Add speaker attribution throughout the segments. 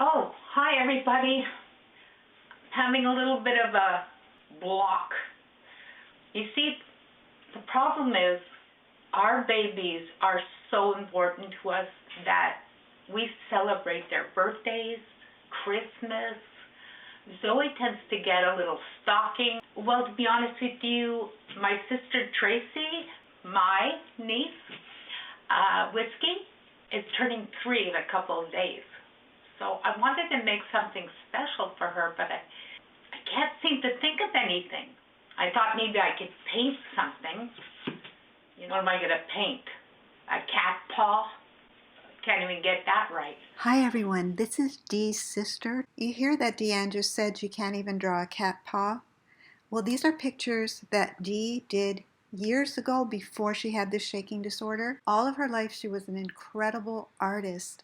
Speaker 1: Oh, hi everybody. Having a little bit of a block. You see, the problem is our babies are so important to us that we celebrate their birthdays, Christmas. Zoe tends to get a little stocking. Well, to be honest with you, my sister Tracy, my niece, Whiskey, is turning 3 in a couple of days. So I wanted to make something special for her, but I can't seem to think of anything. I thought maybe I could paint something. You know, what am I going to paint? A cat paw? Can't even get that right.
Speaker 2: Hi everyone, this is Dee's sister. You hear that Deandra said you can't even draw a cat paw? Well, these are pictures that Dee did years ago before she had this shaking disorder. All of her life she was an incredible artist.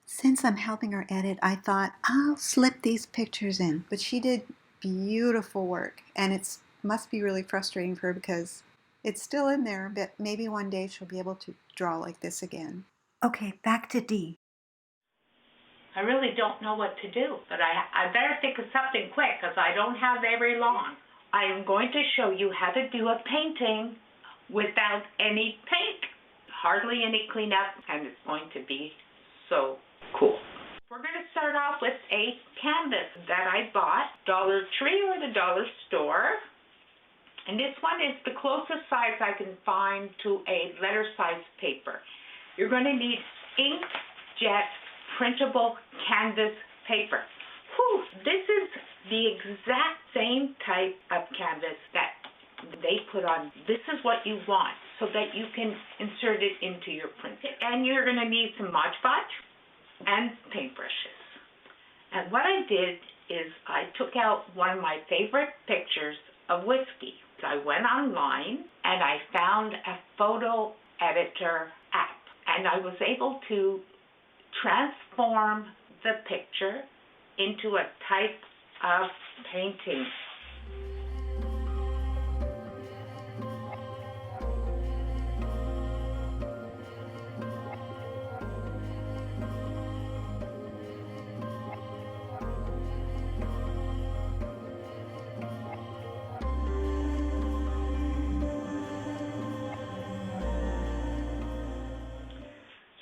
Speaker 2: Since I'm helping her edit, I thought I'll slip these pictures in. But she did beautiful work, and it must be really frustrating for her because it's still in there, but maybe one day she'll be able to draw like this again. Okay, back to Dee.
Speaker 1: I really don't know what to do, but I better think of something quick because I don't have very long. I am going to show you how to do a painting without any paint, hardly any cleanup, and it's going to be so cool. We're going to start off with a canvas that I bought, Dollar Tree or the dollar store. And this one is the closest size I can find to a letter size paper. You're going to need inkjet printable canvas paper. Whew, this is the exact same type of canvas that they put on. This is what you want so that you can insert it into your print. And you're going to need some Mod Podge and paintbrushes. And what I did is I took out one of my favorite pictures of Whiskey. I went online and I found a photo editor app, and I was able to transform the picture into a type of painting.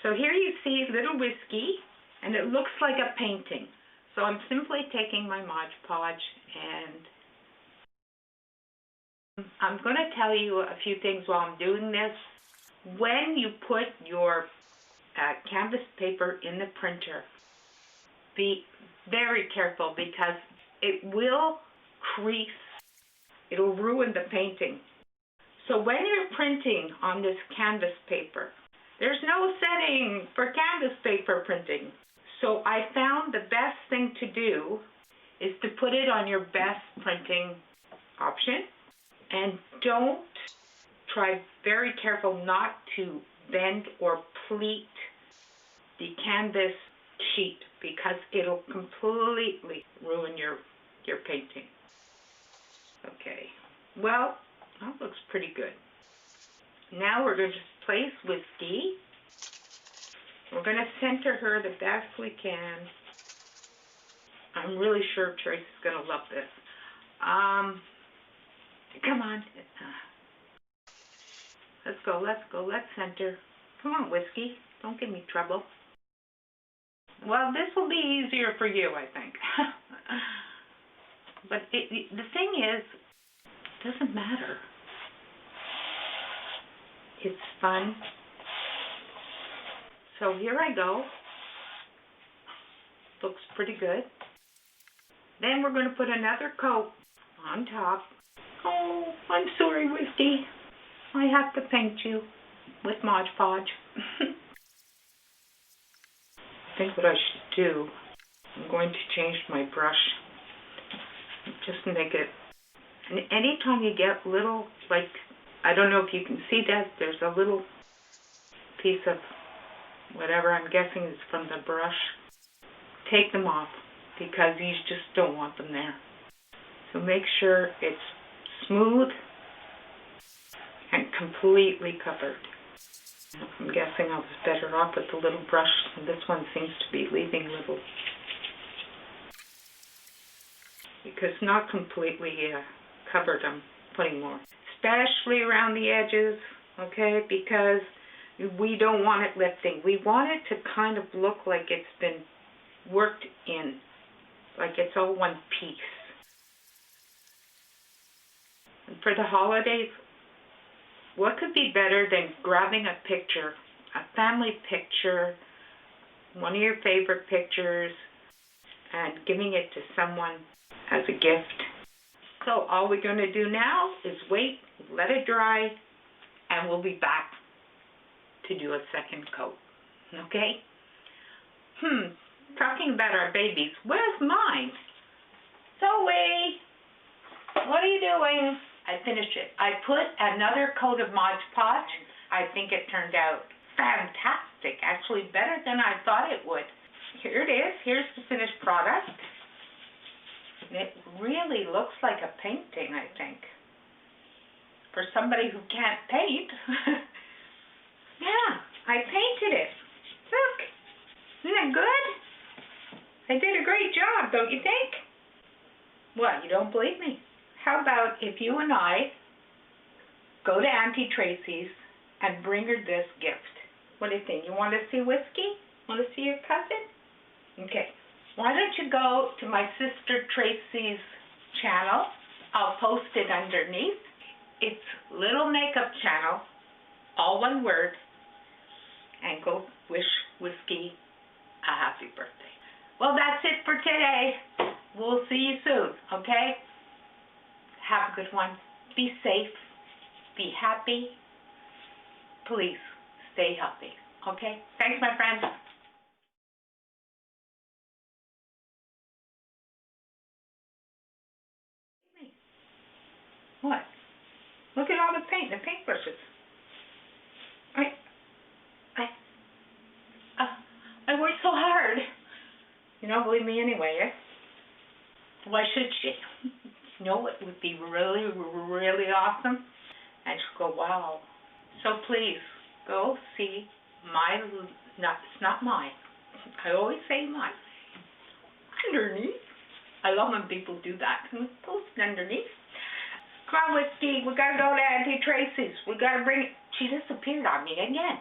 Speaker 1: So here you see little Whiskey, and it looks like a painting. So I'm simply taking my Mod Podge, and I'm going to tell you a few things while I'm doing this. When you put your canvas paper in the printer, be very careful because it will crease. It'll ruin the painting. So when you're printing on this canvas paper, there's no setting for canvas paper printing. So I found the best thing to do is to put it on your best printing option, and don't try very careful not to bend or pleat the canvas sheet because it'll completely ruin your painting. Okay, well, that looks pretty good. Now we're going to place Whiskey. We're going to center her the best we can. I'm really sure Tracy's going to love this. Come on. Let's go, let's center. Come on, Whiskey. Don't give me trouble. Well, this will be easier for you, I think. But the thing is, it doesn't matter. It's fun. So here I go. Looks pretty good. Then we're going to put another coat on top. Oh, I'm sorry, Whiskey. I have to paint you with Mod Podge. I think what I should do, I'm going to change my brush. Just make it. And anytime you get little, like, I don't know if you can see that, there's a little piece of whatever I'm guessing is from the brush. Take them off because you just don't want them there. So make sure it's smooth and completely covered. I'm guessing I was better off with the little brush. This one seems to be leaving little, because not completely covered. I'm putting more, especially around the edges, okay, because we don't want it lifting. We want it to kind of look like it's been worked in, like it's all one piece. And for the holidays, what could be better than grabbing a picture, a family picture, one of your favorite pictures, and giving it to someone as a gift? So all we're going to do now is wait, let it dry, and we'll be back to do a second coat. Okay? Talking about our babies, where's mine? Zoe, what are you doing? I finished it. I put another coat of Mod Podge. I think it turned out fantastic, actually better than I thought it would. Here it is. Here's the finished product. It really looks like a painting, I think, for somebody who can't paint. Yeah, I painted it. Look, isn't it good? I did a great job, don't you think? What, you don't believe me? How about if you and I go to Auntie Tracy's and bring her this gift? What do you think? You want to see Whiskey? Want to see your cousin? Okay. Why don't you go to my sister Tracy's channel? I'll post it underneath. It's LittleMakeupChannel, all one word, and go wish Whiskey a happy birthday. Well, that's it for today. We'll see you soon, okay? Have a good one. Be safe. Be happy. Please stay healthy, okay? Thanks, my friends. What? Look at all the paintbrushes. I worked so hard. You don't believe me anyway, eh? Why should she? You know what would be really, really awesome? And she'll go, wow. So please, go see it's not mine. I always say mine. Underneath. I love when people do that. Post underneath. Come on, Whiskey. We gotta go to Auntie Tracy's. We gotta bring it. She disappeared on me again.